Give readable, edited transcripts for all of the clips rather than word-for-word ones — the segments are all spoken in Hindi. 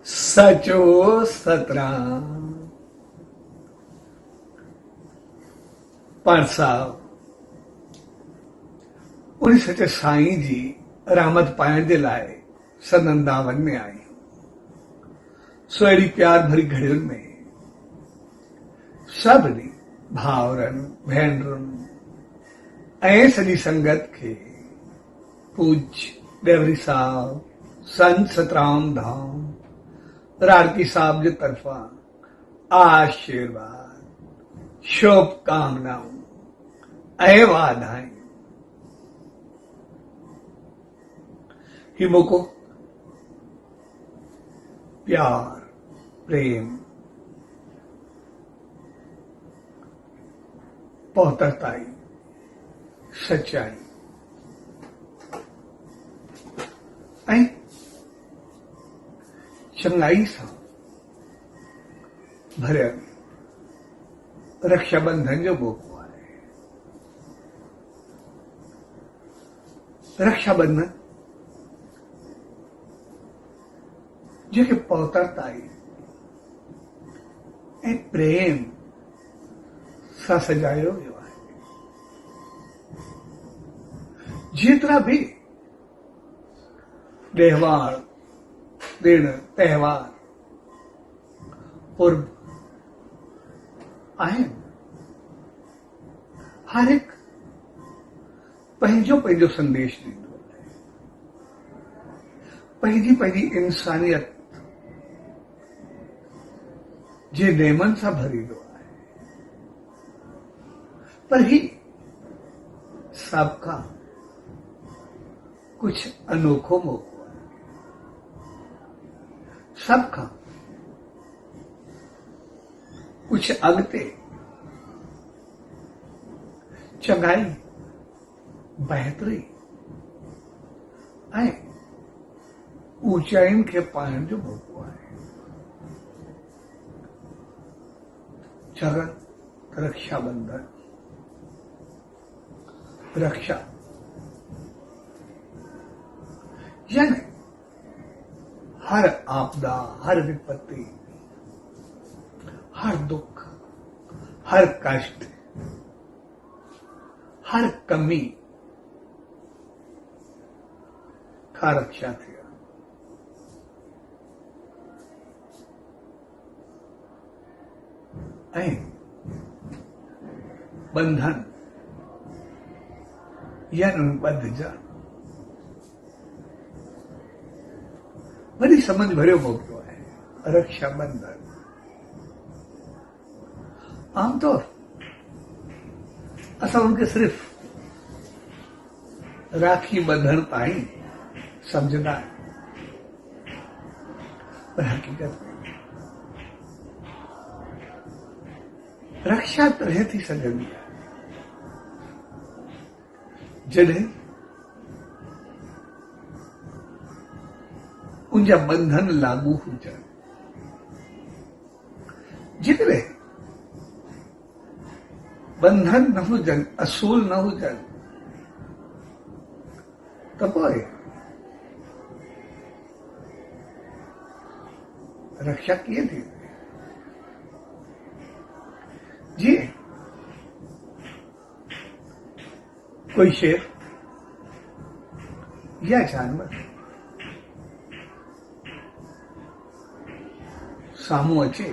सचो सतराम। पण साहब उन सच साईं जी रहमत पाइण जे लाइ सनंदावन में आई। सो अहिड़ी प्यार भरी घड़ियुनि में सभिनी भाउरनि भेनरुनि ऐं सॼी संगत खे पूज्य देवरी साहब संत सतराम धाम राड़की साहब जे तरफ़ां आशीर्वाद शुभकामनाऊं ऐं वाधायूं। ही मोको प्यार प्रेम पहुंचताई सच्चाई ऐं चंगाई सां भरियल रक्षाबंधन जो मौको आहे। रक्षाबंधन जेके पहुंचताई ऐं प्रेम सां सजायो वियो आहे। जेतिरा भी ॾेहवार ॾिण त्योहार पर्व आहिनि, हर एक पंहिंजो पंहिंजो संदेश ॾींदो आहे। पंहिंजी पंहिंजी इंसानियत जे नेमनि सां भरींदो आहे। पर ही सबका कुछ अनोखो मौको है। सबका कुछ अॻिते चङाई बहितरी ऐं ऊचाइनि खे पाइण जो मौको आहे। जगत रक्षाबंधन रक्षा यानी हर आपदा, हर विपत्ति, हर दुख, हर कष्ट, हर कमी का रक्षा थिया। ऐं बंधन यानी ॿधजण वरी समझ भरियो मौको है। रक्षाबंधन आमतौर असां उनके सिर्फ राखी बंधन ताईं समझंदा आहियूं, पर हकीकत में रक्षा तरह थी सघंदी आहे जॾहिं उनजा बंधन लागू हुजनि। जेकॾहिं बंधन न हुजनि, असूल न हुजनि, त पोइ रक्षा कीअं थींदी? जीअं कोई शेर या जानवर साम्हूं अचे,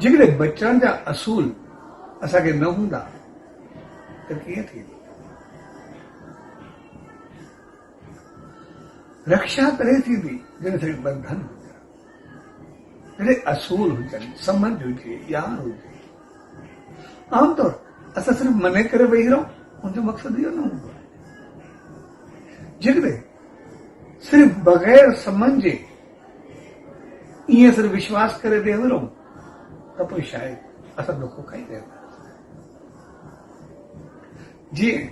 जेकॾहिं बचण जा असूल असांखे न हूंदा त कीअं थींदी? रक्षा तॾहिं थींदी जॾहिं असांखे बंधन हुजनि, जॾहिं असूल हुजनि, समझ हुजे, ॼाण हुजे। आमतौर असां सिर्फ़ मने करे वेही रहूं, उनजो मक़सदु इहो न हूंदो आहे। जेकॾहिं सिर्फ़ बग़ैर समझे ईअं सिर्फ़ विश्वास करे वेही रहूं त पोइ शायदि असां धोखो खाई वेंदासीं। जीअं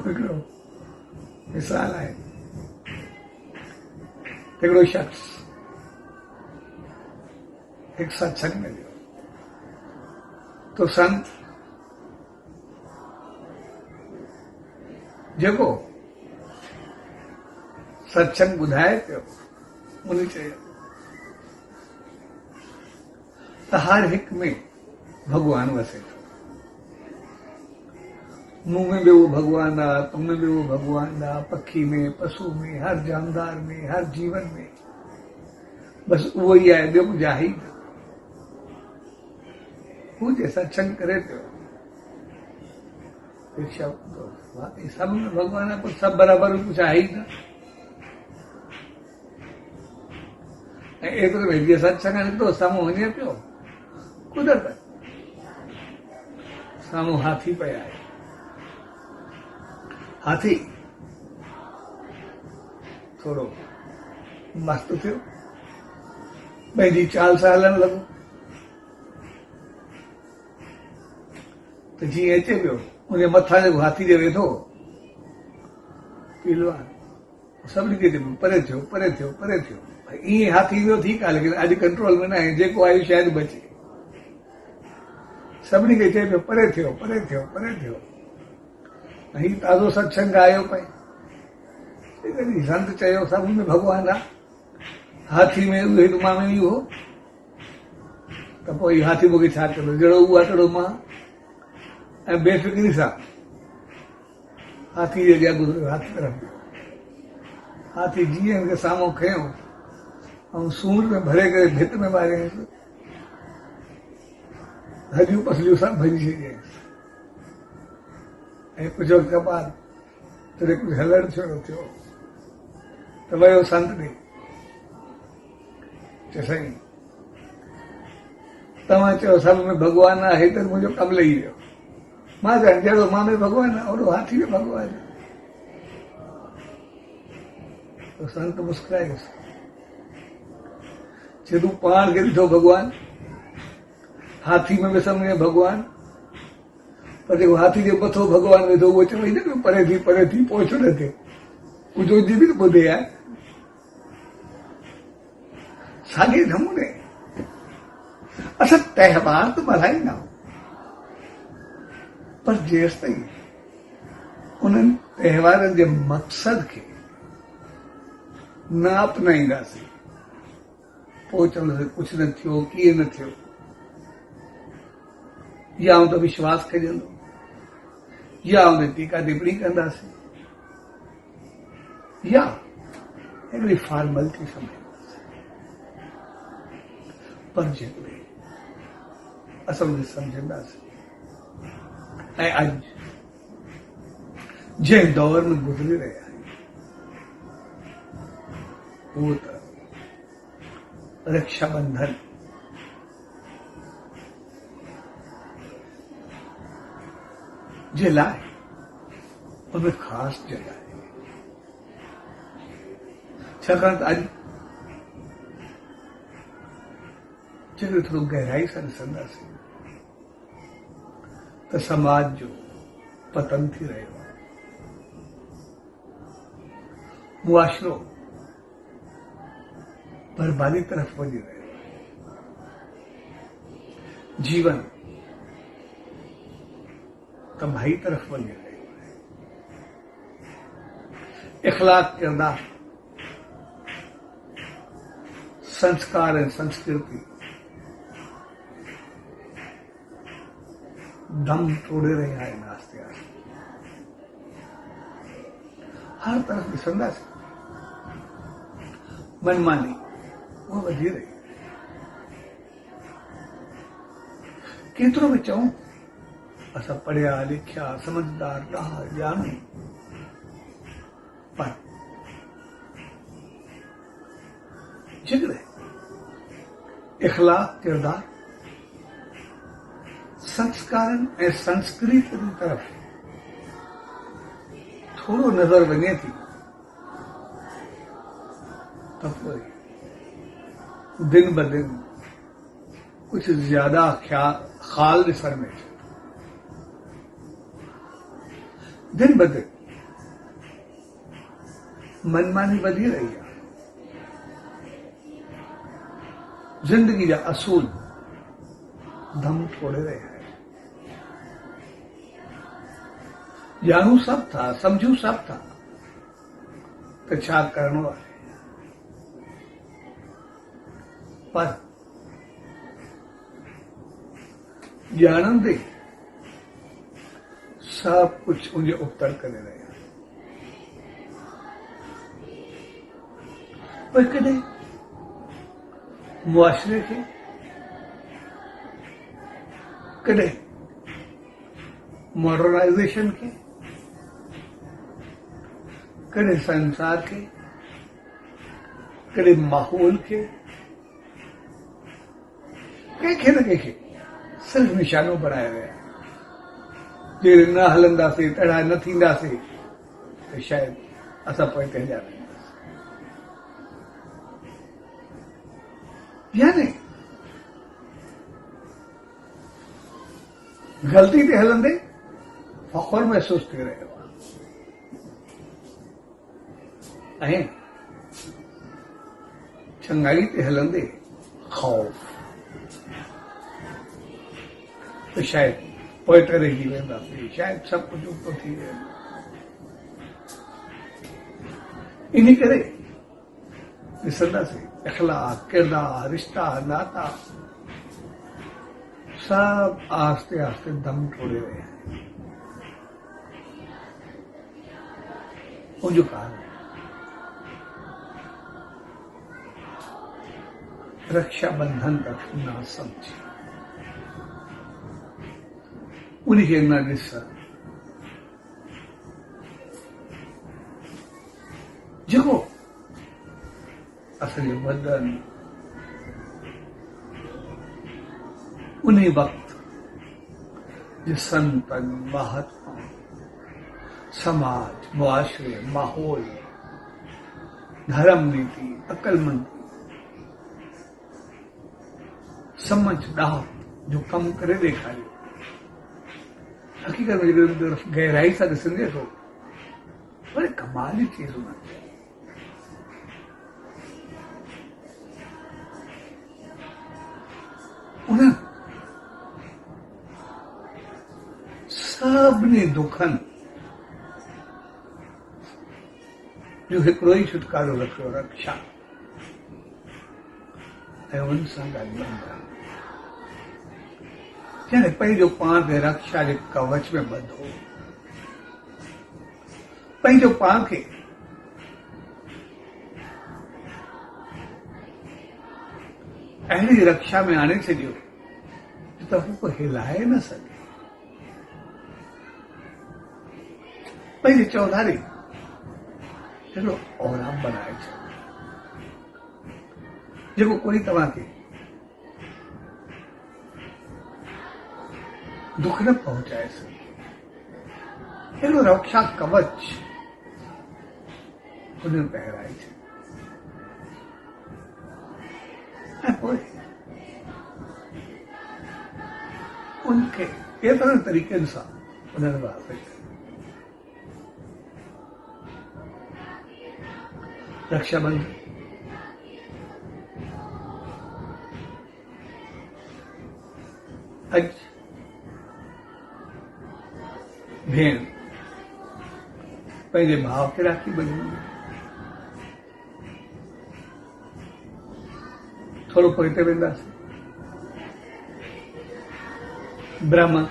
हिकिड़ो मिसाल आहे, हिकिड़ो शख़्स हिकु सत्संग में वियो तो संत जेको सत्संग ॿुधाए पियो उन चयो त हर हिक में भगवान वसे थो। मुंह में भी वो भगवान आ, तुम में भी वो भगवान आ, पखी में, पशु में, हर जानदार में, हर जीवन में बस उहो ई आहे, ॿियो कुझु आहे ई न। हू जे सत्संग करे पियो वाकई सब में भगवान आहे, कुझु सभु बराबरि कुझु आहे ई न। ऐं एतिरो भई जीअं सत्संग निकितो साम्हूं वञे पियो कुदरत साम्हूं हाथी पिया आहे। हाथी थोड़ो मस्त थियो, पंहिंजी चाल सां हलण लॻो त जीअं अचे पियो उन मथां जेको हाथी जे वेठो पीलवान सभिनी खे चइबो परे थियो परे थियो परे थियो। ईअं हाथी वियो ठीकु आहे, लेकिन अॼु कंट्रोल में न आहे, जेको आयो शायदि बचे। सभिनी खे चए पियो परे थियो परे थियो परे थियो। हीउ ताज़ो सत्संग आयो पए, संत चयो सभ में भगवान आहे, हाथी में उहे त मां में बि हो, त पोइ हाथी मूंखे छा कंदो, जहिड़ो उहो आहे तहिड़ो मां। ऐं बेफ़िक्री सां हाथी जे अॻियां गुज़रियो, हाथी तरफ़ हाथी जीअं हुनखे साम्हूं खयों ऐं सूंड में भरे करे भित में मारियईंसि, हॾियूं पसलियूं सां भॼी छॾियईंसि। ऐं पुछो कपाल तॾहिं कुझु हलण छो थियो, त वियो संत ॾे, चयो साईं तव्हां चयो सभ में भगवान आहे त मुंहिंजो कमु लही वियो। मां चवां जहिड़ो मां में भगवान आहे ओड़ो हाथी में भगवान आहे। तो संत मुस्कुरायुसि, चए तूं पाण खे ॾिठो भगवान, हाथी में बि सम्झे भगवान, पर जेको हाथी जे मथो भगवान वेठो उहो चवई न परे थी पोइ छो न थिए, कुझु जी बि त ॿुधे आहे। साॻे नमूने असां त्योहार त मल्हाईंदा आहियूं, पर जेसि ताईं उन्हनि त्योहारनि जे मक़सद खे न अपनाईंदासीं पोइ चवंदासीं कुझु न थियो, कीअं न थियो, या त विश्वास कजंदो या उन टीका टिप्पणी कंदासीं या हिकिड़ी फॉर्मेलिटी सम्झंदासीं। पर जेकॾहिं असां उनखे सम्झंदासीं ऐं अॼु जंहिं दौर में गुज़री रहिया आहियूं उहो त रक्षाबंधन जे लाइ उनमें ख़ासि जॻह आहे, छाकाणि त अॼु जेकॾहिं थोरो गहराई सां ॾिसंदासीं त समाज जो पतन थी रहियो आहे, मुआशरो बर्बादी तरफ़ वञी रहियो आहे, जीवन तबाही तरफ़ वञी रहियो आहे, इख़लाक़ किरदार संस्कार ऐं संस्कृति दम तोड़े रहिया आहिनि आस्ते आस्ते। हर तरफ़ ॾिसंदासीं मनमानी उहा वधी रही, केतिरो बि चऊं असां पढ़िया लिखिया समझदार ॾाह ॼाणूं, पर जेकॾहिं इख़लाक़ किरदार संस्कारनि ऐं संस्कृति जी तरफ़ थोरो नज़र वञे थी त पोइ दिन ब दिन कुझु ज्यादा ख़ाल ॾिसण में अचे, दिन ब दिन मनमानी वधी रही आहे, जिंदगी जा असूल दम तोड़े रहिया आहिनि। ॼाणूं सभु था, सम्झूं सभु था, त तो छा करण वाले, पर जानंद दे सब कुछ मुझे उपतर करे रहे, पर कदे मुआशरे के, कदे मॉडर्नाइजेशन के, कदे संसार के, कदे माहौल के, कंहिंखे न कंहिंखे सिर्फ़ निशानो बनाया गया। जे न हलंदासीं, तड़ा न थींदासीं त शायद असां पोइ पंहिंजा वेंदासीं। यानी ग़लती ते हलंदे फ़ख़्र महसूस थी रहियो आहे, ऐं चङाई ते हलंदे ख़ौफ़, तो शायद पोइ त रहिजी वेंदासीं, शायद सभु कुझु उल्टो थी वेंदो। इन करे ॾिसंदासीं अखलाक, किरदार, रिश्ता, नाता सब आस्ते आस्ते दम तोड़े रहे हैं। उनजो कारण रक्षाबंधन तक न समझे, उनखे न ॾिस, जेको असांजो वॾनि उन वक़्त जे संतनि, महात्मा, समाज, मुआशरे, माहौल, धर्म नीति, अकलमंदी, समझदार जो कम करे ॾेखारियो, हकीकत में जॾहिं गहराई सां ॾिसंदे थो बड़े कमाल जी चीज़ हूंदी। उन सभिनी दुखनि जो हिकिड़ो ई छुटकारो रखियो, रक्षा, ऐं उन सां ॻाल्हाइण करणु, यानी पंहिंजो पाण खे रक्षा जे कवच में ॿधो, पंहिंजो पाण खे अहिड़ी रक्षा में आणे छॾियो त हू को हिलाए न सघे, पंहिंजी चौधारी हिकिड़ो औराम बनाए छॾियो, जेको कोई तव्हांखे दुख न पहुंचाए सके, हिकिड़ो रक्षा कवच हुन पहिराए छॾियो। ऐं पोइ उनखे केतिरनि तरीक़नि सां उन्हनि वास्ते रक्षाबंधन, अॼु भेण पंहिंजे भाउ खे राखी ॿधंदी, थोरो पोइ ते वेंदासीं, ब्राह्मण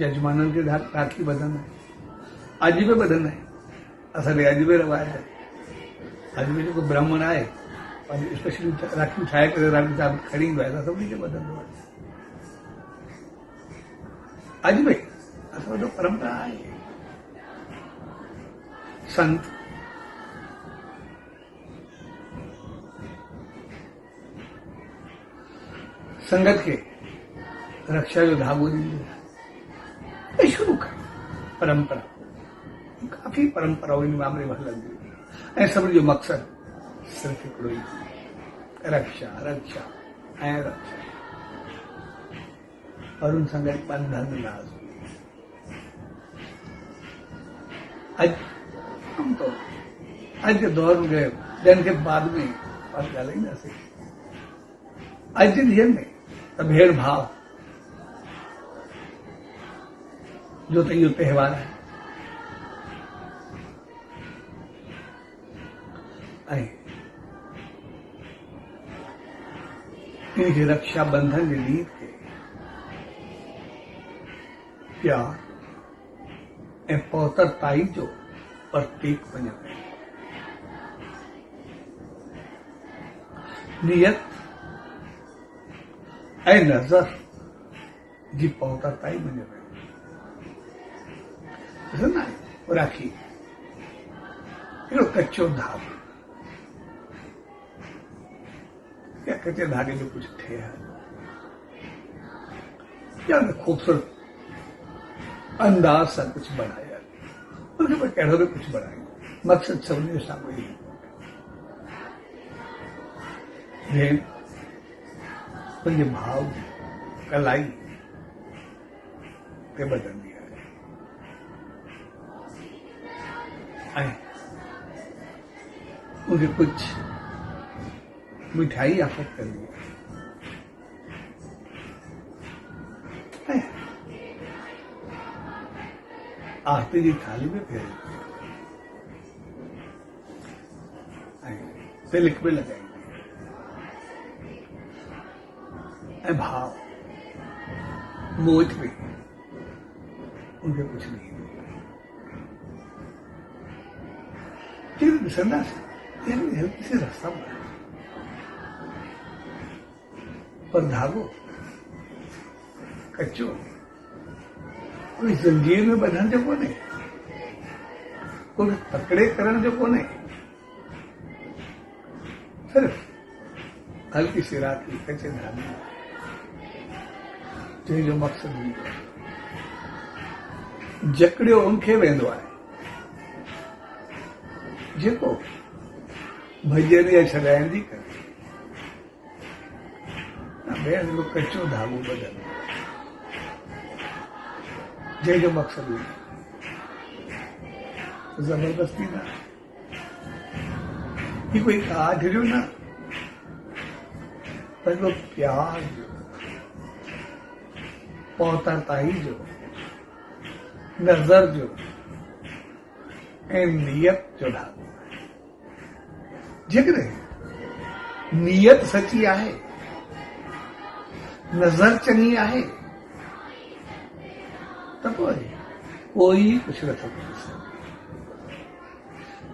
यजमाननि खे राखी ॿधंदा आहिनि, अॼु बि ॿधंदा आहिनि, असांजे अॼु बि रवाज आहे। अॼु बि जेको ब्राह्मण आहे पंहिंजी स्पेशली राखी ठाहे करे राखी साहिब खणी ईंदो आहे, असां सभिनी खे ॿधंदो आहे। अॼु बि असांजो परंपरा आहे। संत संगत खे रक्षा जो धागो ॾींदो आहे, शुरू खां परंपरा, काफ़ी परंपराऊं इन मामले में हलंदियूं, ऐं सभिनी जो मक़सदु सिर्फ़ु हिकिड़ो ई, रक्षा, रक्षा ऐं रक्षा, और उन सां गॾु बंधन नाज़। अॼु आमतौर अॼु जे दौर में ॿियनि खे बाद में पाण ॻाल्हाईंदासीं। अॼु जे ॾींहंनि में त भेण भाउ जो त इहो त्योहार आहे, ऐं इनखे रक्षाबंधन जे ॾींहं ते प्यार ऐं पौतरताई जो प्रतीक मञियो वेंदो। नियत ऐं नज़र जी पौतरताई मञियो वेंदो। ॾिसंदा आहियो राखी हिकिड़ो कचो धागो या कचे धागे जो कुछ ठहियल या खूबसूरत अंदाज सां कुछ बनाया उनके पर कहिड़ो बि कुछ बनायो मक़सद सभिनी सां कोई भेण उनजे भाव जी कलाई ते ॿधंदी आहे ऐं उनखे कुछ मिठाई आफ़त कंदी आहे ऐं आरती जी थाली में फेरंदी ऐं तिलक में लॻाईंदी ऐं भाव मोच में उनखे कुछ नहीं लेकिन ॾिसंदासीं हल्की सी रास्ता बना पर धागो कच्चो कोई जंजीर में ॿधण जो कोन्हे कोई तकड़े करण जो कोन्हे सिर्फ़ हल्की सी राखी कचे धागे जंहिंजो मक़सदु हूंदो आहे जकड़ियो उनखे वेंदो आहे जेको भॼन या छॾाइण जी करे ॿियनि जो कचो धागो ॿधल जंहिंजो मक़सदु हूंदो ज़बरदस्ती न ही कोई काठ जो न पंहिंजो प्यार जो पौतरताई जो नज़र जो ऐं नियत जो धागो जेकॾहिं नियत सची आहे नज़र चङी आहे त पोइ कोई कुझु नथो करे सघे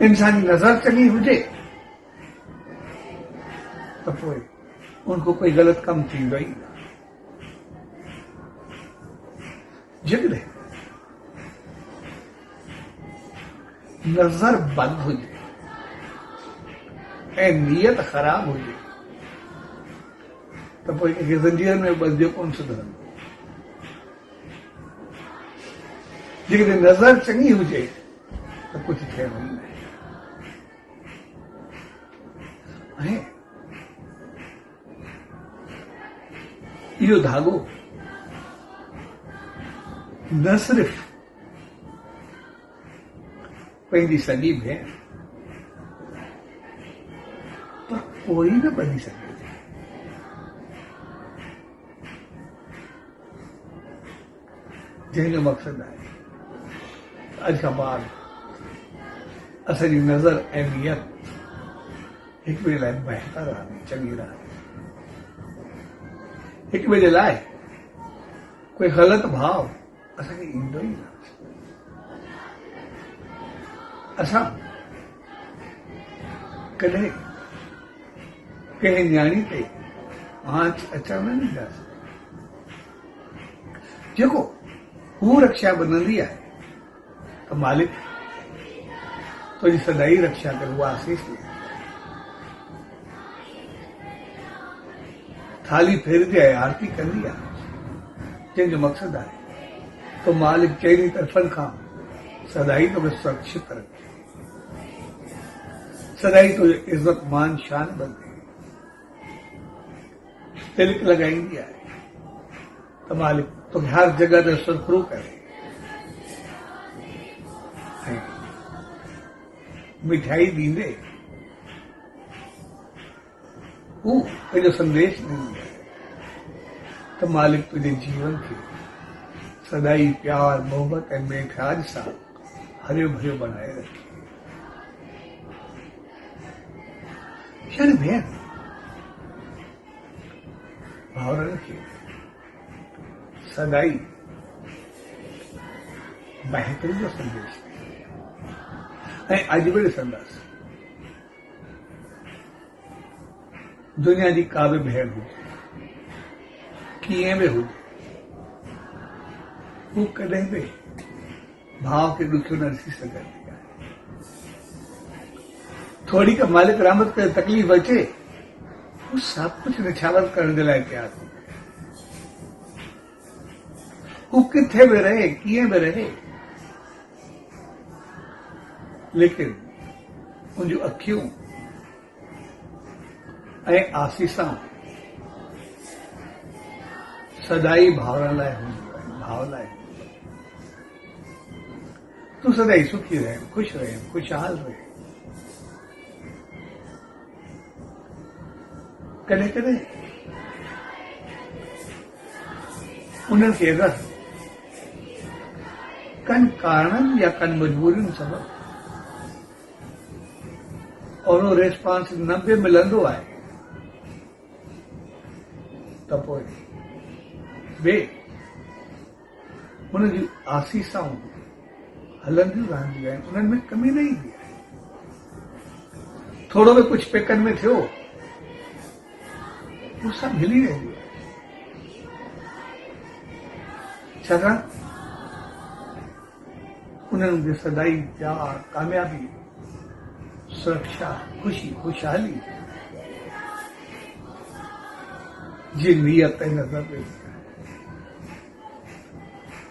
इंसानी नज़र चङी हुजे त पोइ उनको कोई ग़लति कमु थींदो ई न जेकॾहिं नज़र बंद हुजे ऐं नियत ख़राब हुजे त पोइ कंहिंखे ज़ंजीर में ॿधियो कोन सुधरंदो जेकॾहिं नज़र चङी हुजे त कुझु थियणो ई न आहे इहो धागो न सिर्फ़ पंहिंजी सॼी भेण पर कोई न ॿधी सघे जंहिंजो मक़सदु आहे अॼु खां बाद असांजी नज़र ऐं नियत हिक ॿिए लाइ बहितर रहंदी चङी रहंदी हिक ॿिए जे लाइ कोई ग़लति भाव असांखे ईंदो ई न असां कॾहिं कंहिं न्याणी ते आंच अचण न ॾींदासीं जेको हू रक्षा बनंदी आहे त मालिक तुंहिंजी सदाई रक्षा करे उहा आसीस ॾे थाली फेरदी आहे आरती कंदी आहे जंहिंजो मक़सदु आहे तो मालिक चइनी तरफ़नि खां सदाई तोखे सुरक्षित रखे सदाई तुंहिंजो इज़त मान शान बंदे तिलक लॻाईंदी आहे त मालिक तोखे हर जॻह ते सुरखरू करे ऐं मिठाई ॾींदे हू पंहिंजो संदेश ॾींदी आहे त मालिक तुंहिंजे जीवन खे सदाई प्यार मोहब्बत ऐं मेठाज सां हरियो भरियो बनाए रखे यानी भेण भावरनि खे सदाई बहितरी जो संदेश ऐं अॼु बि ॾिसंदासीं दुनिया जी का बि भेण हुजे कीअं बि हुजे हू कॾहिं बि भाव खे ॾुखियो न ॾिसी सघंदी आहे। थोड़ी का मालिक रहमत करे तकलीफ़ अचे हू सभु कुझु निछावर करण जे लाइ तयार हूंदो। हू किथे बि रहे कीअं बि रहे लेकिन उनजूं अखियूं ऐं आसीसां सदाई भावरनि लाइ हूंदियूं आहिनि, भाव लाइ। तूं सदाई सुखी रहे, खुश रहे, खुशहाल रहे। कॾहिं कॾहिं उन्हनि खे अगरि कनि कारणनि या कनि मजबूरियुनि सबबि और वो रिस्पॉन्स न बि मिलंदो आहे त पोइ वे उन जी आसीसाऊं हलंदियूं रहंदियूं आहिनि, उन्हनि में कमी न ईंदी आहे। थोरो बि कुझु पेकनि में थियो वो सभु हिली वेंदियूं आहिनि। छाकाणि उन्हनि खे सदाई प्यार, कामयाबी, सुरक्षा, खुशी, खुशहाली जी नीयत ऐं नज़र में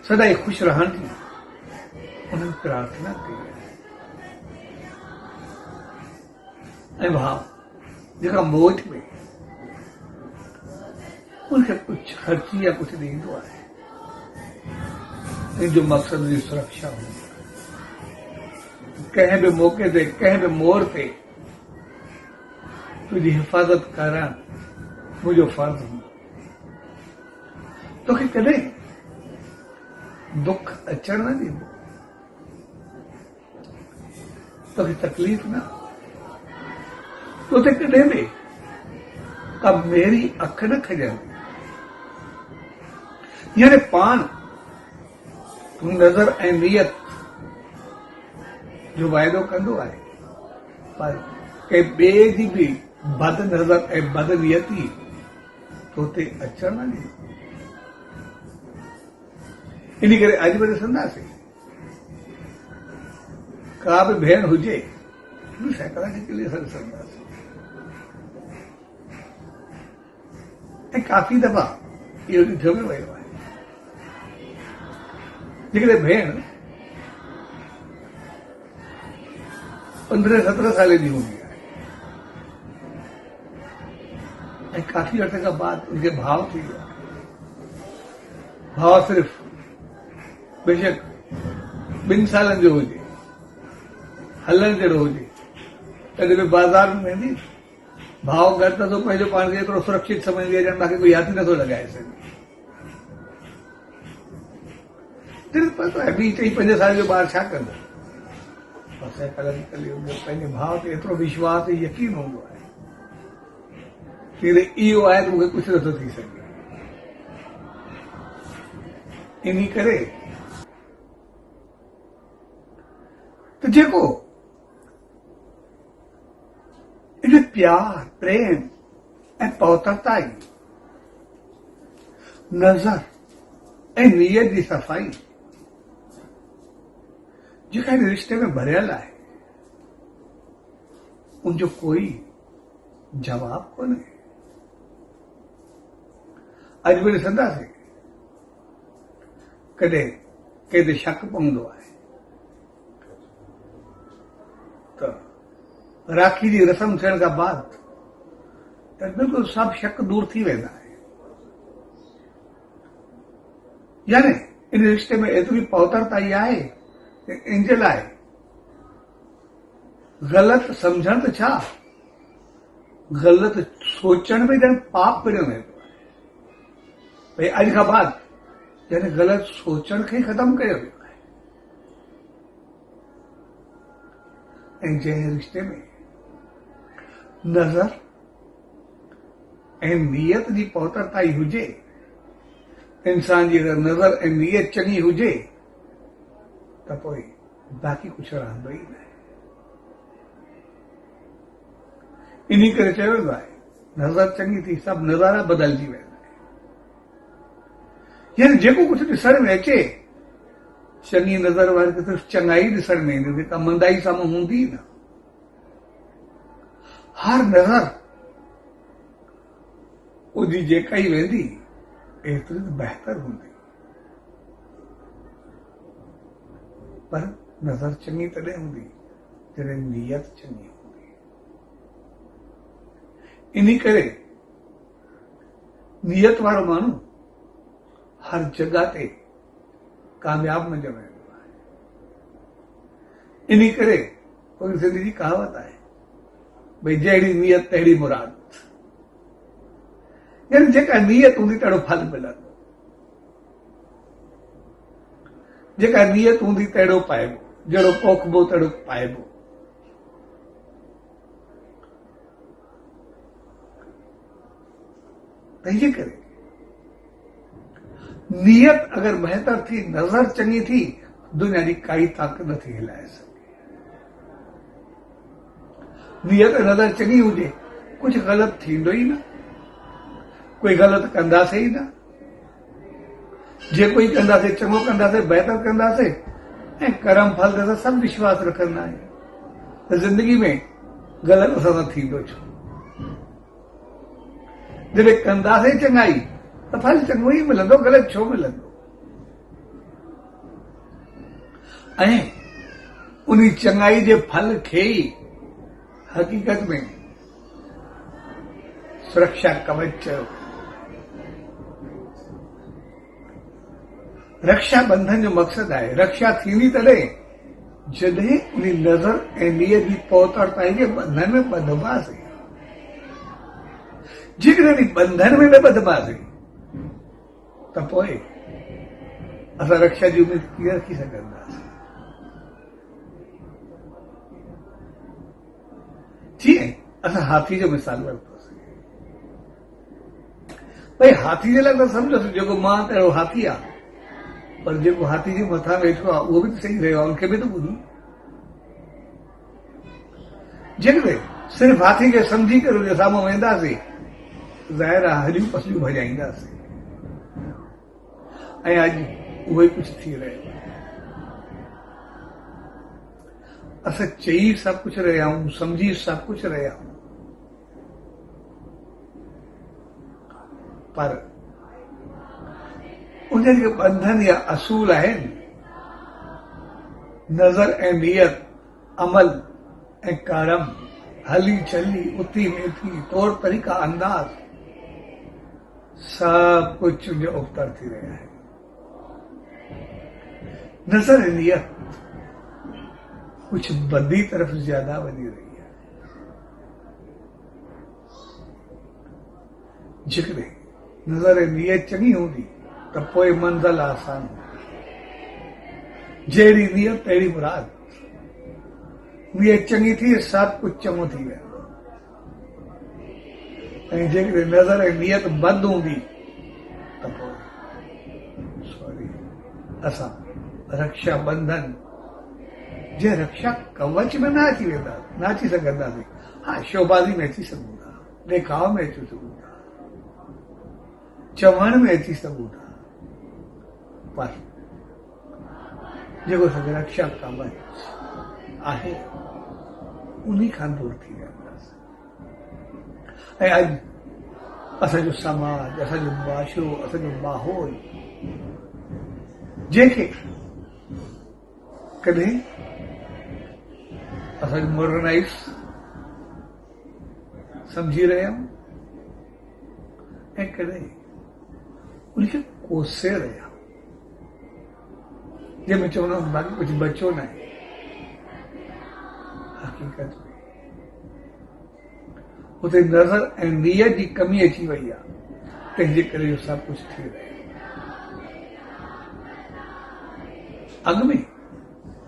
सदाई खुश रहण जी उन्हनि प्रार्थना कई ऐं भाव जेका मोच में उनखे कुझु ख़र्ची या कुझु ॾींदो आहे इन जो मक़सद जी सुरक्षा हूंदी आहे। कंहिं बि मौक़े ते कंहिं बि मोड़ ते तुंहिंजी हिफ़ाज़त करण मुंहिंजो फर्ज़ हूंदो। तोखे कॾहिं दुख अचण न ॾींदो, तोखे तकलीफ़ न, तोते कॾहिं बि का मेरी अख न खजंदी। यानी पाण तूं नज़र ऐं नियत जो वाइदो कंदो आहे पर कंहिं ॿिए जी बि बद नज़र ऐं बद नियती तोते अचण न ॾींदो। इन करे अॼु बि ॾिसंदासीं का बि भेण हुजे साइकोलॉजिकली असर ॾिसंदासीं ऐं काफ़ी दफ़ा इहो ॾिठो बि वियो आहे जेकॾहिं भेण 15-17 साल जी हूंदी आहे ऐं काफ़ी अर्से खां बाद उनखे भाव थी वियो आहे। भाव सिर्फ़ बेशक 2 सालनि जो हुजे, हलण जहिड़ो हुजे, कॾहिं बि बाज़ार में वेंदी भाव घटि नथो पंहिंजो पाण खे एतिरो सुरक्षित समझंदी आहे ॼण मूंखे कोई हथ नथो लॻाए सघे। दिलि पतो आहे 2-4-5 साल जो ॿार छा कंदो, साइकोलॉजिकली पंहिंजे भाव ते एतिरो विश्वास ऐं यकीन हूंदो आहे कि इहो आहे त मूंखे कुझु नथो थी सघे। इन करे त जेको इन प्यार, प्रेम ऐं पवित्रता नज़र ऐं नियत जी सफ़ाई जेका इन रिश्ते में भरियल आहे उनजो कोई जवाब कोन्हे। अॼु बि ॾिसंदासीं कॾहिं कंहिं ते शक पवंदो आहे त राखी जी रस्म थियण खां बाद त बिल्कुलु सभु शक दूर थी वेंदा आहे। यानी इन रिश्ते में एतिरी पवित्रता ई आहे इन जे लाइ ग़लति सम्झण त छा, ग़लति सोचण में ॼण पाप पिणियो वेंदो आहे। भई अॼु खां बाद यानी ग़लति सोचण खे ख़तमु कयो वियो आहे। ऐं जंहिं रिश्ते में नज़र ऐं नियत जी पहुतरताई हुजे, इंसान जी अगर नज़र ऐं नियत चङी हुजे त पोइ बाक़ी कुझु रहंदो ई न आहे। इन्ही करे चयो वेंदो आहे नज़र चङी थी सभु नज़ारा बदिलजी वेंदा आहिनि। यानी जेको कुझु ॾिसण में अचे, चङी नज़र वारे खे सिर्फ़ु चङाई ॾिसण में ईंदी, जेका मंदाई साम्हूं हूंदी न। हर नज़र उजी जेका ई वेंदी एतिरी त बहितर हूंदी, पर नज़र चङी तॾहिं हूंदी जॾहिं नियत चङी हूंदी। इन्ही करे नियत वारो माण्हू हर जगह ते कामयाब नज़र वेंदो आहे। इन्ही करे कोई सिंधी जी कहावत आहे भई जहिड़ी नियत तहिड़ी मुराद। यानी जेका नियत हूंदी तहिड़ो फल मिलंदो, जेका नियत हूंदी तहिड़ो पाइबो, जहिड़ो पोखबो तहिड़ो पाइबो। तंहिंजे करे नियत अगर बहितर थी, नज़र चङी थी, दुनिया जी काई ताक़त नथी हिलाए सघे। नियत नज़र चङी हुजे कुझु ग़लति थींदो ई न, कोई ग़लति कंदासीं ई न। जेको ई कंदासीं चङो कंदासीं, बहितर कंदासीं ऐं कर्म फल ते सभु विश्वास रखंदा आहियूं त ज़िंदगी में ग़लति असां सां थींदो छो। जॾहिं कंदासीं चङाई त फल चङो ई मिलंदो, ग़लति छो मिलंदो। ऐं उन चङाई जे फल खे ई हकीकत में सुरक्षा कवच चयो। रक्षा बंधन जो मक़सदु आहे, रक्षा थींदी तॾहिं जॾहिं उन नज़र ऐं नियत जी पहुतरताई जे बंधन में ॿधबासीं। जेकॾहिं बंधन में न ॿधबासीं त पोइ असां रक्षा जी उमेद कीअं रखी सघंदासीं। जीअं असां हाथी जो मिसाल वरितोसीं, भई हाथी जे लाइ त सम्झोसि जेको मां तहिड़ो हाथी आहे, पर जेको हाथी जे मथां वेठो आहे उहो बि त सही रहियो आहे, उनखे बि त ॿुधूं। जेकॾहिं सिर्फ़ु हाथी खे सम्झी करे उनजे साम्हूं वेंदासीं ज़ाहिर आहे हलियूं पसलियूं भॼाईंदासीं। ऐं अॼु उहो ई कुझु थी रहियो आहे। असां चई सभु कुझु रहिया आहियूं, सम्झी सभु कुझु रहिया आहियूं, पर उन जे बंधन या असूल आहिनि नज़र ऐं नियत, अमल ऐं कर्म, हली चली, उथी वेठी, तौर तरीक़ा, अंदाज़, सब कुछ जो उतर थी रहा है। नज़र ऐं नियत कुछ बदी तरफ़ ज्यादा वधी रही है। जेकॾहिं नज़र ऐं नियत चङी हूंदी त पोइ मंज़िल आसान हूंदी। जहिड़ी नियत तहिड़ी मुराद। नियत चङी थी सभु कुझु चङो थी वेंदो। ऐं जेकॾहिं नज़र ऐं नियत बंदि हूंदी त पोइ सॉरी असां रक्षा बंधन जे रक्षा कवच में न अची वेंदा, न अची सघंदासीं। हाँ, शोबाज़ी में अची सघूं था, ॾेखाव में अची सघूं था, चवण में अची सघूं था, पर जेको असांखे रक्षा कवच आहे उन्ही खां दूर थी वेंदासीं। ऐं अॼु असांजो समाज, असांजो मुआशिरो, असांजो माहौल जंहिंखे कॾहिं असां मॉडर्नाइज समझी रहिया आहियूं ऐं कॾहिं उनखे कोसे रहिया आहियूं, जंहिंमें चवंदा आहियूं बाक़ी कुझु बचो न आहे। हक़ीक़त में उते नज़र ऐं नियत जी कमी अची वई आहे, तंहिंजे करे इहो सभु कुझु थी रहियो। अॻ में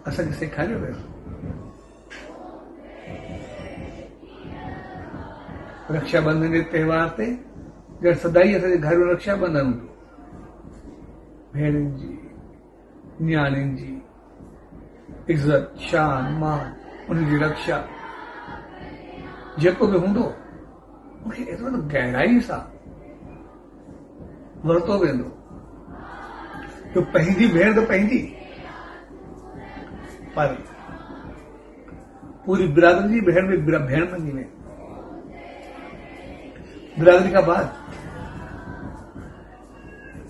असांखे सेखारियो वियो रक्षाबंधन जे त्योहार ते जड़ सदाई असांजे घर में रक्षाबंधन हूंदो, भेणनि जी न्याणियुनि जी इज्जत शान मान उनजी रक्षा जेको बि हूंदो मूंखे एतिरो त गहराई सां वरितो वेंदो जो पंहिंजी भेण त पंहिंजी, पर पूरी बिरादरी जी भेण भी भेण मञी वेंदी। बिरादरी खां बाद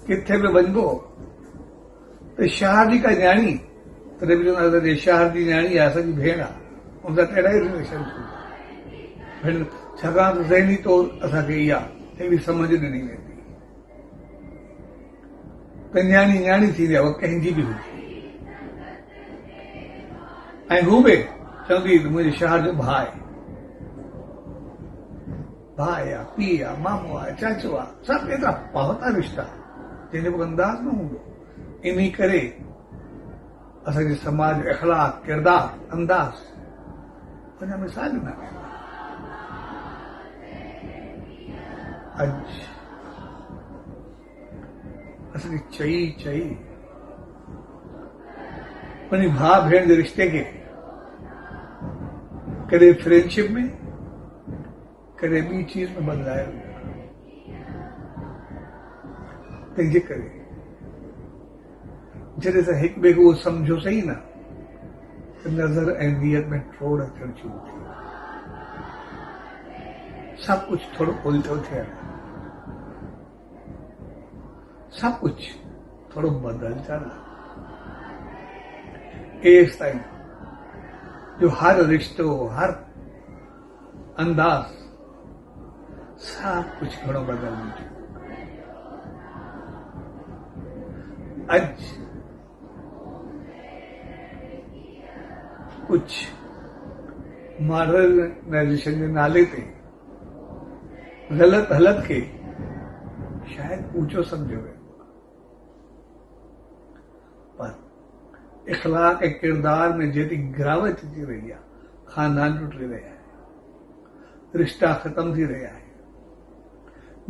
किथे बि वञिबो त शहर जी का न्याणी तॾहिं बि चवंदा शहर जी न्याणी आहे असांजी भेण आहे, उन सां कहिड़ा ई रिलेशन भेण, छाकाणि त ज़हनी तौर असांखे इहा अहिड़ी सम्झ ॾिनी वेंदी त न्याणी न्याणी थींदी आहे, उहा कंहिंजी बि हुजे। ऐं हू बि चवंदी मुंहिंजे शहर जो भाउ आहे, भाउ आहे, पीउ आहे, मामो आहे, चाचो आहे, सभु एतिरा पहुता रिश्ता जंहिंजो को अंदाज़ न हूंदो। इन करे असांजे समाज जो अखलाक किरदार अंदाज़ उन मिसाल न वेंदा। अॼु असांखे चई चई उन भाउ भेण जे रिश्ते खे कॾहिं फ्रेंडशिप में कॾहिं ॿी चीज में बदिलायो। तंहिंजे करे जॾहिं असां हिक ॿिए खे उहो सम्झो सही न त नज़र ऐं नियत में ठोड़ अचणु शुरू थी, सभु कुछ थोड़ो उल्टो थिए, सब कुछ थोड़ो बदलता रहा। एस ताईं जो हर रिश्तो हर अंदाज सब कुछ घणो बदलने चुको। अज कुछ मॉडर्नाइजेशन के नाले ते गलत हलत के शायद ऊंचो समझो है, पर इखलाक ऐं किरदार में जेतिरी गिरावट थी रही आहे, खानदान टुटी रहिया आहे, रिश्ता खत्म थी रहिया आहे,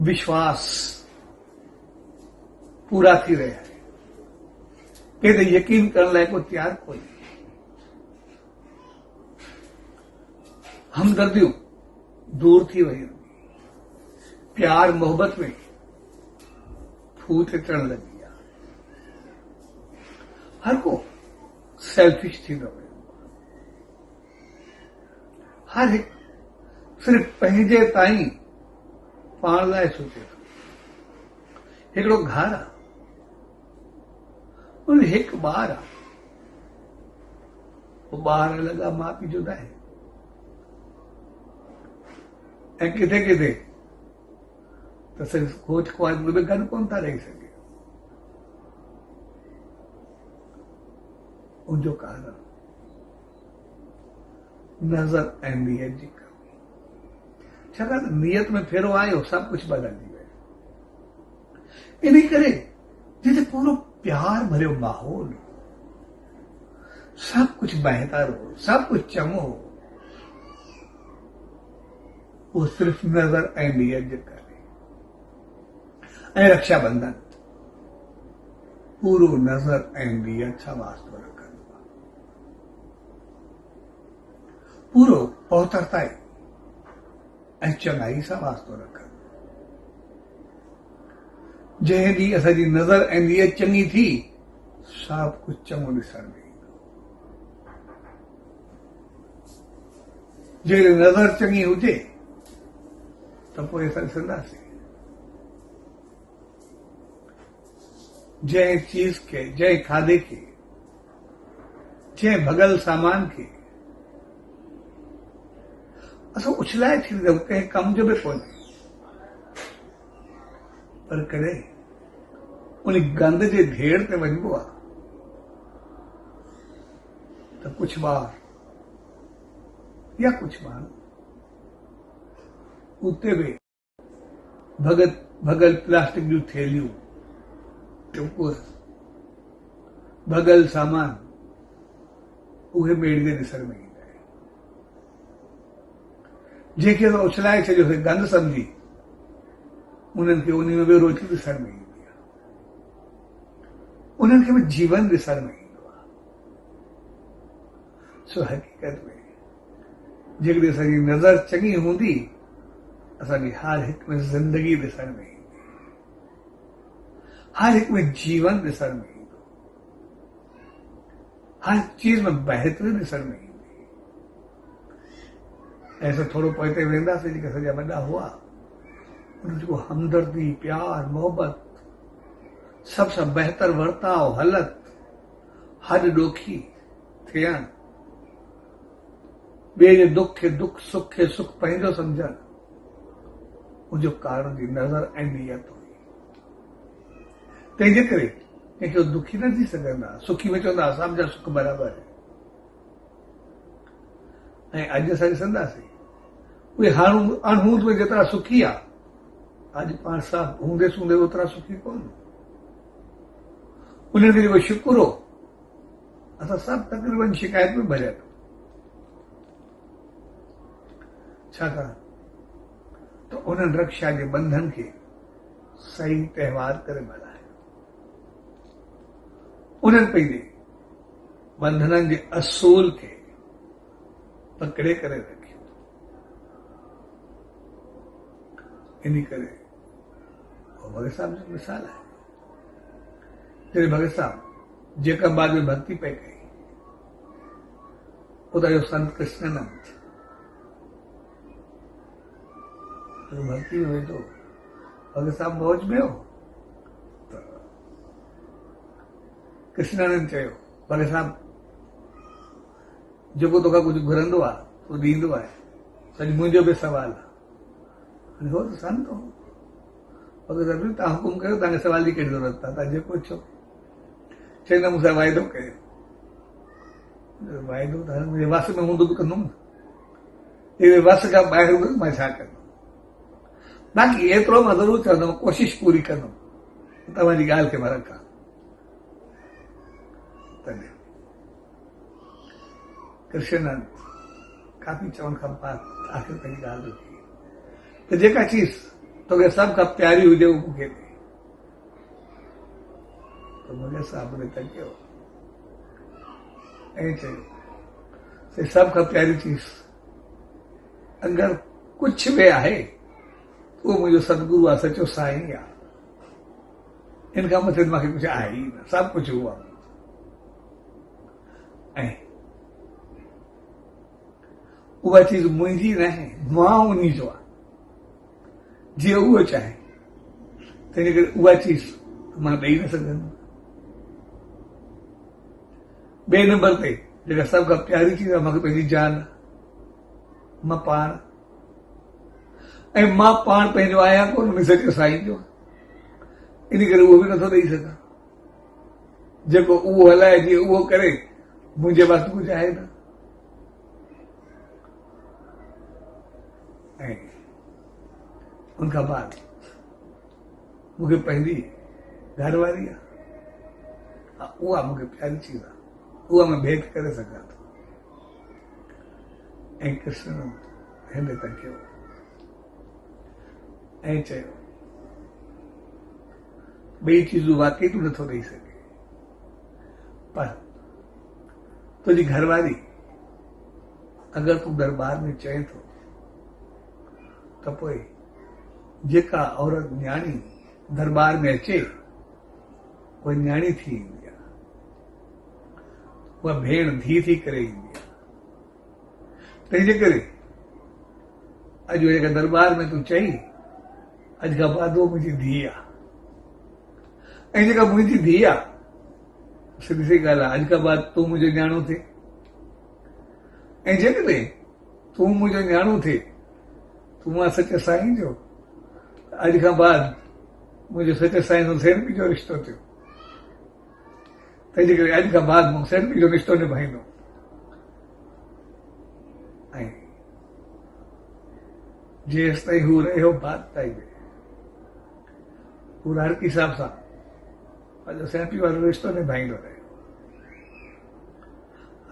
विश्वास पूरा थी रहिया आहे, के त यकीन करण लाइ को तैयार कोन्हे। हमदर्दियूं दूर थी वयूं, प्यार मोहब्बत में फूट अचण लगी आहे, हर को सेल्फिश थी वियो, हर एक सिर्फ पंहिंजे ताईं पाण लाइ सोचे थो। हिकिड़ो घर आहे, उन हिकु ॿार आहे, वो ॿार लॻा माउ पीउ जुदा आहे, ऐं किथे किथे त सिर्फ खोज ख्वाहिश में बि गॾु कोन था रही सघे। उनजो कारण नज़र ऐं नियत जी कमी, छाकाणि त नियत में फेरो आयो सभु कुछ बदलजी वियो। इन करे जिते पूरो प्यार भरियो माहौल, सब कुछ बहितर हो, सब कुछ चङो हो, वो सिर्फ नज़र ऐं नियत जे करे। ऐं रक्षाबंधन पूरो नज़र ऐं नियत सां वास्तो रखंदो आहे, पूरो पहुतरताई ऐं चङाई सां वास्तो रखंदो। जंहिं ॾींहुं असांजी नज़र ऐं नियत चङी थी, सभु कुझु चङो ॾिसण में ईंदो। जे नज़र चङी हुजे त पोइ असां ॾिसंदासीं। जंहिं चीज के, जंहिं खाधे के, जंहिं भगल सामान के असां उछलाए छॾींदा आहियूं, कंहिं कम जो बि कोन्हे, पर कॾहिं उन गंद जे ढेर ते वञिबो आहे त कुझु ॿार या कुझु माण्हू उते बि भगल प्लास्टिक जूं थैलियूं, टुकुर, भगल सामान, उहे मेड़ींदे ॾिसण में ईंदा आहिनि। जंहिंखे उछलाए छॾियोसीं गंद सम्झी, उन्हनि खे उन में बि रोटी ॾिसण में ईंदी आहे, उन्हनि खे बि जीवन ॾिसण में ईंदो आहे। सो हक़ीक़त में जेकॾहिं असांजी नज़र चङी हूंदी, असांजी हर हिक में ज़िंदगी ॾिसण में ईंदी, हर हिक में जीवन ॾिसण में ईंदो, हर चीज में बहितरी ॾिसण में ईंदी। ऐसा थोरो पोइते वेंदासीं, जेके असांजा वॾा हुआ, उन जेको हमदर्दी, प्यार, मोहबत, सब सां बहितर वर्ताव, हलत, हॾ ॾोखी थियण, ॿिए जे दुख खे दुख, सुख खे सुख पंहिंजो सम्झण, उनजो कारण जी नज़र ऐं नियत हुई। तंहिंजे करे कंहिंखे दुखी न थी सघंदा, सुखी में चवंदा असां जा सुख बराबरि आहे। ऐं अॼु असां ॾिसंदासीं उहे हाणे अणहूंद में जेतिरा सुखी आहे, अॼु पाण सभु हूंदे सूंदे ओतिरा सुखी कोन। उन्हनि खे जेको शुक्र हो, असां सभु तक़रीबन शिकायत में भरिया पिया। छाकाणि त उन्हनि रक्षा जे बंधन खे सही त्योहार करे मल्हायो। उन्हनि पंहिंजे बंधननि जे असूल खे पकड़े करे रखियो। इन करे भगत साहब जो मिसाल है। जॾहिं भगत साहब जेकबाद में भक्ति पे कई, उतां जो संत कृष्णानंद भक्ति में वेठो, भगत साहब मौज में हो, कृष्णानंद चयो, भले साहब जेको तोखां कुझु घुरंदो आहे तूं ॾींदो आहे, सॼो मुंहिंजो बि सवाल आहे। हो त संत हो। भगत साहब तव्हां हुकुम कयो, तव्हांखे सवाल जी कहिड़ी ज़रूरत आहे, तव्हां जेको चओ। चवंदा मूंसां वाइदो कयो। वाइदो त मुंहिंजे वस में हूंदो बि कंदुमि, इहे वस खां ॿाहिरि हूंदो मां छा कंदुमि। बाक़ी एतिरो मां ज़रूरु चवंदुमि, कोशिशि पूरी कंदुमि, तव्हांजी ॻाल्हि खे मां रखां। तॾहिं कृष्णानंद काफ़ी चवण खां बाद आख़िर पंहिंजी ॻाल्हि रखी त जेका चीज़ तोखे सभ खां प्यारी हुजे उहो मूंखे ॾे। त भगत साहब ने तकियो ऐं चयो सभ खां प्यारी चीज़ अगरि कुझु बि आहे उहो मुंहिंजो सतगुरु आहे, सचो साईं आहे। इन खां मथे मूंखे कुझु आहे ई न, सभु कुझु उहो आहे। ऐं उहा चीज़ मुंहिंजी न आहे, मां उन्ही जो आहे, जीअं उहो चाहे। तंहिंजे करे उहा चीज़ मां ॾेई न सघंदुमि। ॿिए नंबर ते जेका सभ खां प्यारी चीज़ आहे, मूंखे पंहिंजी जान, मां पाण, ऐं मां पाण पंहिंजो आहियां कोन, उन सचे साईं जो। इन करे उहो बि नथो ॾेई सघां। जेको उहो हलाए, जीअं उहो करे, मुंहिंजे वक़्तु कुझु आहे न। ऐं उनखां बाद मूंखे पंहिंजी घरवारी आहे, उहा मूंखे प्यारी चीज़ आहे, उहा मां भेंट करे सघां थो। ऐं कृष्ण हिन तकियो ऐं चयो ॿई चीज़ूं वाकई तूं नथो ॾेई सघे, पर तुंहिंजी घरवारी अगरि तूं दरबार में चए थो त पोइ जेका औरत न्याणी दरबार में अचे उहा न्याणी थी ईंदी आहे, उहा भेण धी थी करे ईंदी आहे। तंहिंजे करे अॼु जेका दरबार में तूं चई, अॼु खां बाद उहो मुंहिंजी धीउ आहे। ऐं जेका मुंहिंजी धीउ आहे, सिधी सी ॻाल्हि आहे, अॼु खां बाद तूं मुंहिंजो न्याणो थिए। ऐं जेकॾहिं तूं मुंहिंजो न्याणो थिए, तूं मां सचे साईं जो, अॼु खां बाद मुंहिंजो सचे साईं सां सेणपी जो रिश्तो थियो। तंहिंजे करे अॼु खां बाद मूं सेणपी जो रिश्तो निभाईंदो। ऐं जेसि ताईं हू रहियो बात ताईं बि हू हर हिसाब सां पंहिंजो सेणपी वारो रिश्तो निभाईंदो रहियो।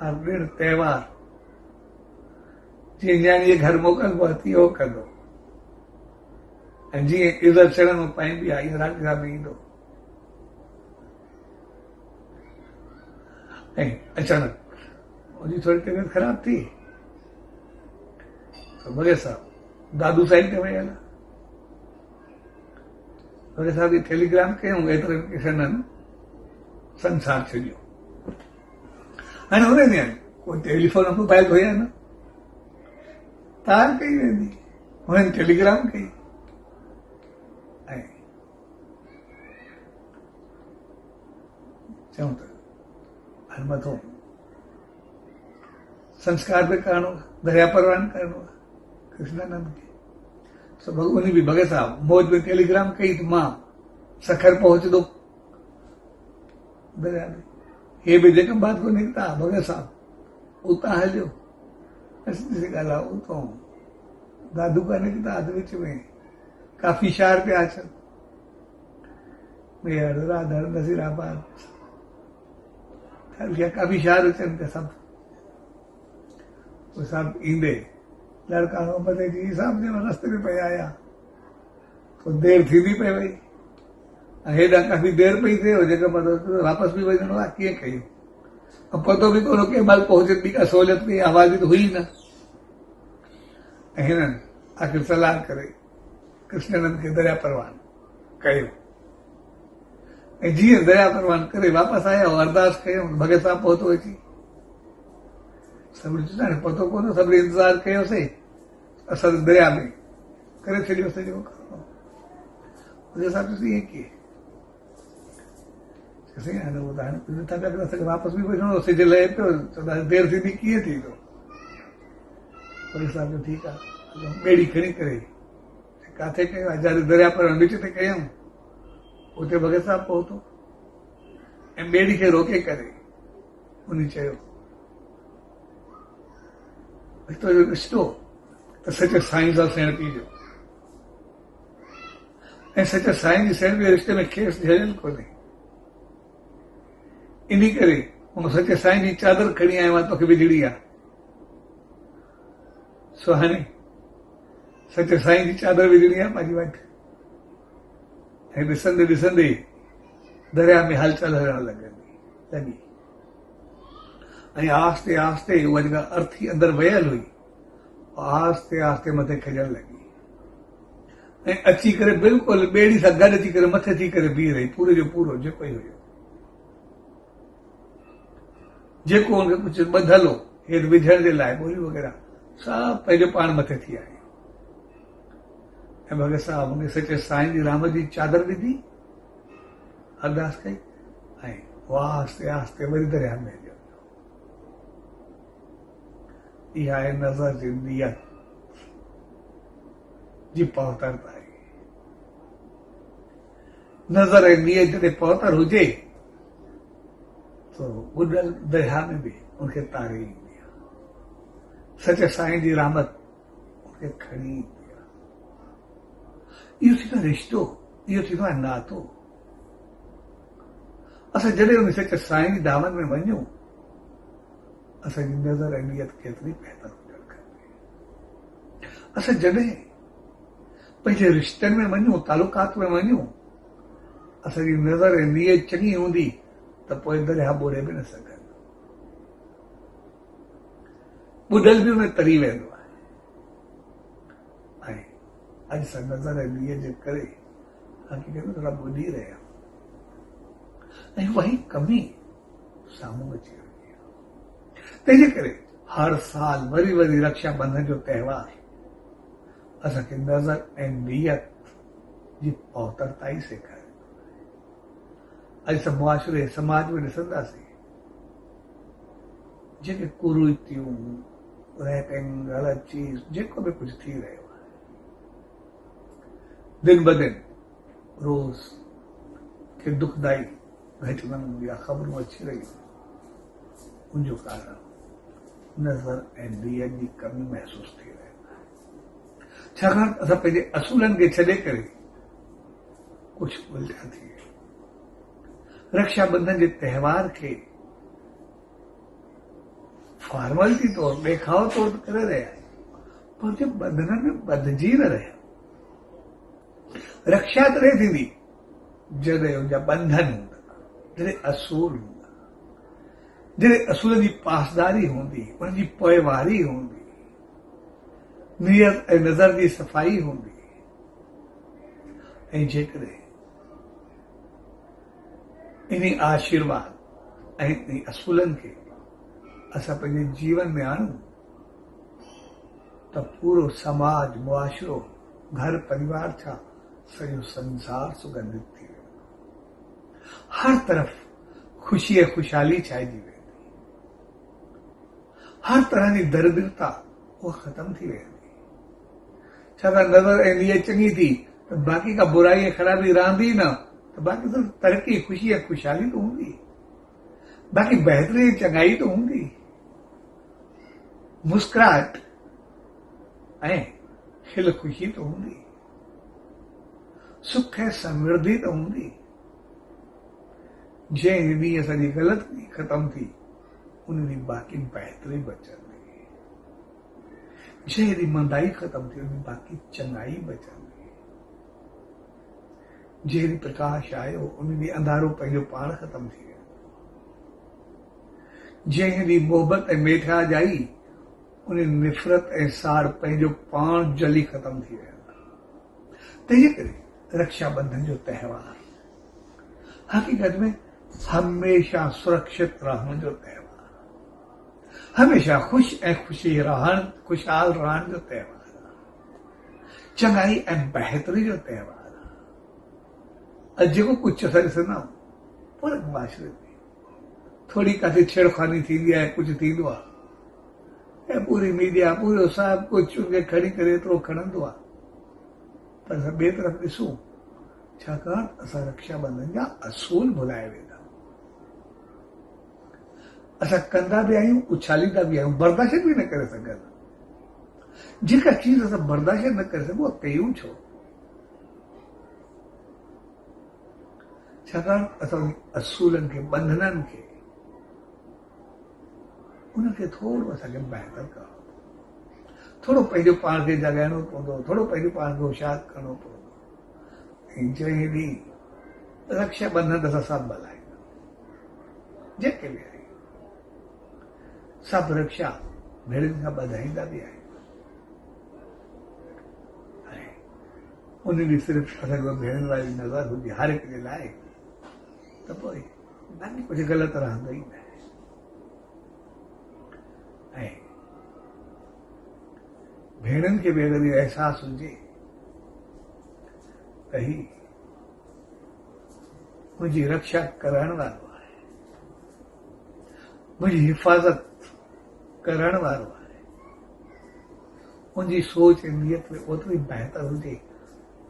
हर ॾिण त्योहार जी ॼाणी घर मोकिलिबो आहे तीअं उहो कंदो ऐं जीअं इज़त शरण में पाईंदी आहे ईअं राजा में ईंदो ऐं अचानक उनजी थोरी तबियत ख़राब थी त भॻे साहब दादू साईं ते वियल भॻे साहब खे टेलीग्राम कयूं एतिरे में किशननि संसार छॾियो हाणे हुन ॾींहुं कोई टेलीफोन मोबाइल हुया न तार कई वेंदी हुननि टेलीग्राम कई ऐं चऊं त हाणे मथो संस्कार बि करणो दरिया परवान करणो आहे कृष्णानंद खे सभु उन बि भॻत साहब मौज में टेलीग्राम कई त मां सखर पहुचंदो दरिया में हे बि जेका बात को निकिता भॻत साहब उतां हलियो ॾिसी ॻाल्हि आहे उतां दादू का निकिता अध विच में काफ़ी शार पिया अचनि मेहर राधर नज़ीराबाद काफ़ी शार अचनि पिया सभु उहे सभु ईंदे लड़का मथे जी हिसाब जे रस्ते में पिया आया तो देरि थींदी पई वई ऐं हेॾां काफ़ी देरि पई थिए जेका मतिलबु वापसि बि वञिणो आहे कीअं कयूं पतो बि कोन कंहिं महिल पहुचे ॿी का सहूलियत की आवाज़ त हुई न ऐं हिननि आख़िर सलाह करे कृष्णानंद खे दरिया परवान कयो ऐं जीअं दरिया परवान करे वापसि आया अरदास कयूं भॻत साहब पहुतो अची सभिनी चयो हाणे पतो कोन सभिनी इंतज़ारु कयोसीं असां दरिया में करे छॾियोसीं जेको करिणो भॻत साहब चयोसीं ईअं कीअं हाणे उहो त हाणे नथा पिया करे असांखे वापसि बि वञिणो सिज लहे पियो चवंदा देरि थींदी कीअं थींदो वरी साहिब जो ठीकु आहे ॿेड़ी खणी करे किथे कयो आहे जिते दरिया पर विच ते कयूं उते भॻत साहब पहुतो ऐं ॿेड़ी खे रोके करे उन चयो तुंहिंजो रिश्तो त सच साईं सां सेणपी जो ऐं सच साईं जी सेणपी रिश्ते में खेस झड़ियल कोन्हे इन करे हुन सचे साईं जी चादर खणी आयो आहे तोखे विझणी आहे सो हाणे सचे साईं जी चादर विझणी आहे पंहिंजी वटि ऐं ॾिसंदे ॾिसंदे दरिया में हलचल हलण लॻी ऐं आहिस्ते आहिस्ते उहा जेका अर्थी अंदरि वयल हुई आहिस्ते आहिस्ते मथे खिलण लॻी ऐं अची करे बिल्कुलु ॿेड़ी सां गॾु अची करे मथे थी करे बीह रही पूरे जो पूरो जेको ई हुयो जेको हुनखे कुझु ॿधल हो हेठि विझण जे लाइ ॿोली वग़ैरह सभु पंहिंजो पाण मथे थी आयो ऐं भॻत साहब हुन सचे साईं जी राम जी चादर विधी अरदास कई ऐं आहिस्ते आहिस्ते वरी दरिया में वियो इहा आहे नज़र जी नियत जी पहुतर आहे नज़र ऐं नियत जॾहिं पहुतर हुजे तो ॿुॾल दरिया में बि उनखे तारे ईंदी आहे सच साईं जी रहमत उनखे खणी ईंदी आहे इहो थींदो आहे रिश्तो इहो थींदो आहे नातो असां जॾहिं उन सच साईं जी दामन में वञूं असांजी नज़र ऐं नियत केतिरी बहितर हुजणु खपे असां जॾहिं पंहिंजे रिश्तनि में वञूं तालुकात में वञूं असांजी नज़र ऐं नियत चङी हूंदी त पोइ दरिया ॿोड़े बि न सघंदो ॿुॾल बि में तरी वेंदो आहे ऐं अॼु सां नज़र ऐं नियत जे करे हक़ीक़त में थोरा ॿुॾी रहिया ऐं वही कमी साम्हूं अची वई आहे तंहिंजे करे हर साल वरी वरी रक्षाबंधन जो त्योहार असांखे नज़र ऐं नियत जी पहुतरताई सेखारे अॼु सभु मुआशिरे समाज में ॾिसंदासीं जेके कुरीतियूं रैपिंग ग़लति चीज़ जेको बि कुझु थी रहियो आहे दिन ब दिन रोज़ खे दुखदाई घटनाऊं या ख़बरूं अची रहियूं उनजो कारण नज़र ऐं नियत जी कमी महसूस थी रही आहे छाकाणि असां पंहिंजे असूलनि खे छॾे करे कुझु उल्टा थी रक्षाबंधन जे त्योहार खे फॉर्मेलिटी तौर ॾेखाव तौर करे रहिया आहियूं पर जो बंधन में बंधजी न रहे, रक्षा तरे थींदी जॾहिं हुनजा बंधन हूंदा, जॾहिं असूल हूंदा, जॾहिं असूल जी पासदारी हूंदी, उनजी पोइवारी हूंदी, नियत ऐं नज़र जी सफ़ाई हूंदी। ऐं जेकॾहिं इन आशीर्वाद ऐं इन असूलनि खे असां पंहिंजे जीवन में आणूं त पूरो समाज, मुआशिरो, घर परिवार छा सॼो संसार सुगंधित थी वेंदो। हर तरफ़ ख़ुशी ऐं ख़ुशहाली छाइजी वेंदी, हर तरह जी दरिद्रता उहा ख़तम थी वेंदी। छाकाणि नज़र ऐं नियत चङी थी त बाक़ी का बुराई ऐं ख़राबी रहंदी न, त बाक़ी सिर्फ़ तरक़ी, ख़ुशी ऐं ख़ुशहाली तो हूंदी, बाक़ी बहितरी ऐं चङाई तो हूंदी, मुस्कुराहट ऐं खिल ख़ुशी तो हूंदी, सुख ऐं समृद्धि तो हूंदी। जंहिं ॾींहुं असांजी ग़लती ख़तम थी, उन ॾींहुं बाक़ी बहितरी बचंदी। जंहिं ॾींहुं मंदाई ख़तम थी, उन बाक़ी चङाई बचंदी। जंहिं ॾींहुं प्रकाश आयो, उन ॾींहुं अंधारो पंहिंजो पाण ख़तम थी वियो। जंहिं ॾींहुं मोहबत ऐं मेठाज आई, उन निफ़रत ऐं साड़ पंहिंजो पाण जली ख़तम थी वेंदा। तंहिंजे करे रक्षाबंधन जो त्योहार हक़ीक़त में हमेशा सुरक्षित रहण जो त्योहार, हमेशा ख़ुशि ऐं ख़ुशहाल रहण जो त्योहार, चङाई ऐं बहितरी जो त्योहार। जेको कुझु असां ॾिसंदा आहियूं पूरे मुआशिरे में थोड़ी काथे छेड़खानी थींदी आहे, कुझु थींदो आहे ऐं पूरी मीडिया, पूरो सभु कुझु उनखे खणी करे एतिरो खणंदो आहे, पर असां ॿिए तरफ़ ॾिसूं, छाकाणि असां रक्षाबंधन जा असूल भुलाए वेंदा आहियूं। असां कंदा बि आहियूं, उछालींदा बि आहियूं, बर्दाश्त बि न करे सघंदा। जेका चीज़ असां बर्दाश्त न करे सघूं, कयूं छो? छाकाणि असां असूलनि खे, बंधननि खे, उनखे थोरो असांखे बहितर करणो पवंदो, थोरो पंहिंजो पाण खे जॻाइणो पवंदो, थोरो पंहिंजो पाण खे होशियार करणो पवंदो। ऐं जंहिं ॾींहुं रक्षाबंधन असां सभु मल्हाईंदा, जेके बि आहियूं सभु रक्षा भेणुनि खां ॿधाईंदा बि आहियूं। ऐं उन ॾींहुं सिर्फ़ु असांखे भेणुनि वारी नज़र हुजे हर हिक जे लाइ, त पोइ बाक़ी कुझु ग़लति रहंदो ई न आहे। ऐं भेणुनि खे बि अगरि इहो अहसासु हुजे त ही मुंहिंजी रक्षा करण वारो आहे, मुंहिंजी हिफ़ाज़त करण वारो आहे, उनजी सोच ऐं नियत में ओतिरी बहितर हुजे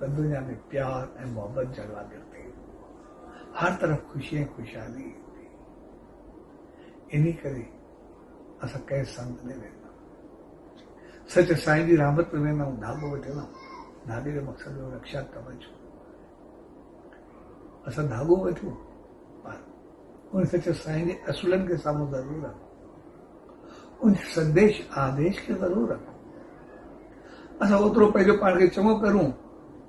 त दुनिया में प्यार ऐं मोहबत जलवा गिरते, हर तरफ़ ख़ुशी ऐं ख़ुशहाली ईंदी। इन करे असां कंहिं संत ॾे वेंदा आहियूं, सच साईं जी रहमत में वेंदा आहियूं, धाॻो वठंदा आहियूं। धाॻे जो मक़सदु हो रक्षा कवच। असां धाॻो वठूं, पर उन सच साईं जे असूलनि खे साम्हूं ज़रूरु रखूं, उन संदेश आदेश खे ज़रूरु रखूं। असां ओतिरो पंहिंजो पाण खे चङो करूं,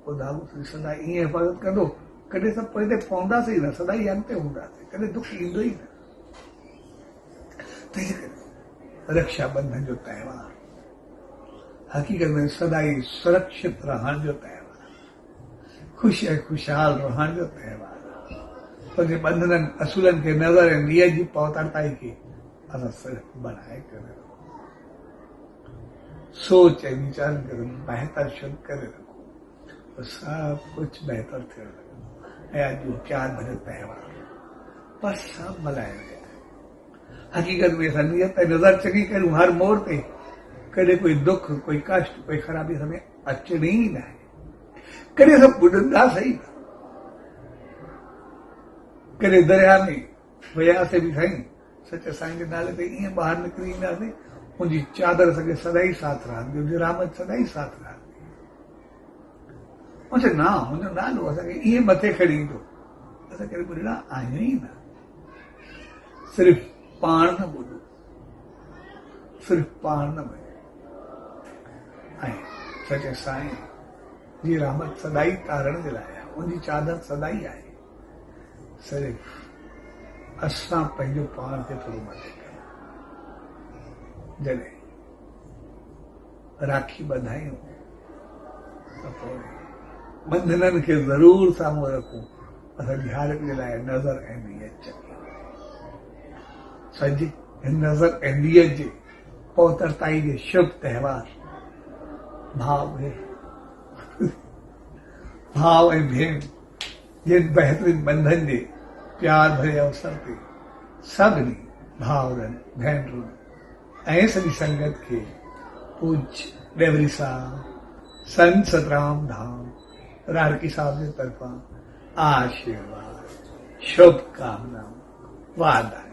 पोइ धाॻो सदा ईअं हिफ़ाज़त कंदो, कॾहिं असां पोइ ते पवंदासीं न, सदा ई अॻिते हूंदासीं, कॾहिं दुख ईंदो ई न। तंहिंजे करे रक्षाबंधन जो त्योहार हक़ीक़त में सदा ई सुरक्षित रहण जो त्योहार, ख़ुशि ऐं ख़ुशहाल रहण जो त्योहार, पंहिंजे बंधननि असूलनि खे, नज़र ऐं नियत जी पवित्रताई खे असां सिर्फ़ु बनाए करे रखूं, सोच ऐं वीचारनि खे बहितर शुद्ध करे रखूं, त सभु कुझु बहितर थियण लॻंदो। ऐं अॼु 4 भरियो त्योहार पर सभु मल्हायो विया। हक़ीक़त में असां नियत ऐं नज़र चङी करूं, हर मोड़ ते कॾहिं कोई दुख, कोई कष्ट, कोई ख़राबी हमें अचणी ई न आहे। कॾहिं असां ॿुधंदासीं, कॾहिं दरिया में वियासीं बि साईं, सच साईं जे नाले ते ईअं ॿाहिरि निकिरी ईंदासीं, उनजी चादर असांखे सदा ई साथ रहंदी, उनजी रहमत सदा ई साथ रहंदी, उनजो नाम, उनजो नालो असांखे ईअं मथे खणी ईंदो, असां कॾहिं ॿुधंदा आहियूं ई न। सिर्फ़ु पाण न ॿुधो, सिर्फ़ु पाण न ॿुधो, ऐं सचे साईं जी रहमत सदाई तारण जे लाइ आहे, उनजी चादर सदाई आहे। सिर्फ़ असां पंहिंजो पाण खे थोरो मथे कयूं। जॾहिं राखी ॿधायूं त पोइ बंधननि खे ज़रूर साम्हूं रखूं। असांजी हर जे लाइ नज़र ऐं नीयत चङी, सॼी नज़र ऐं नीयत जे पवित्रताई जे शुभ त्योहार भाव ऐं भेण जिन बेहतरीन बंधन जे प्यार भरे अवसर ते सभिनी भाउरनि भेनरुनि ऐं सॼी संगत खे पूज्य डेवरी साहब संत सतराम धाम रारकी साहब जे तरफ़ां आशीर्वाद शुभकामनाऊं वाधायूं।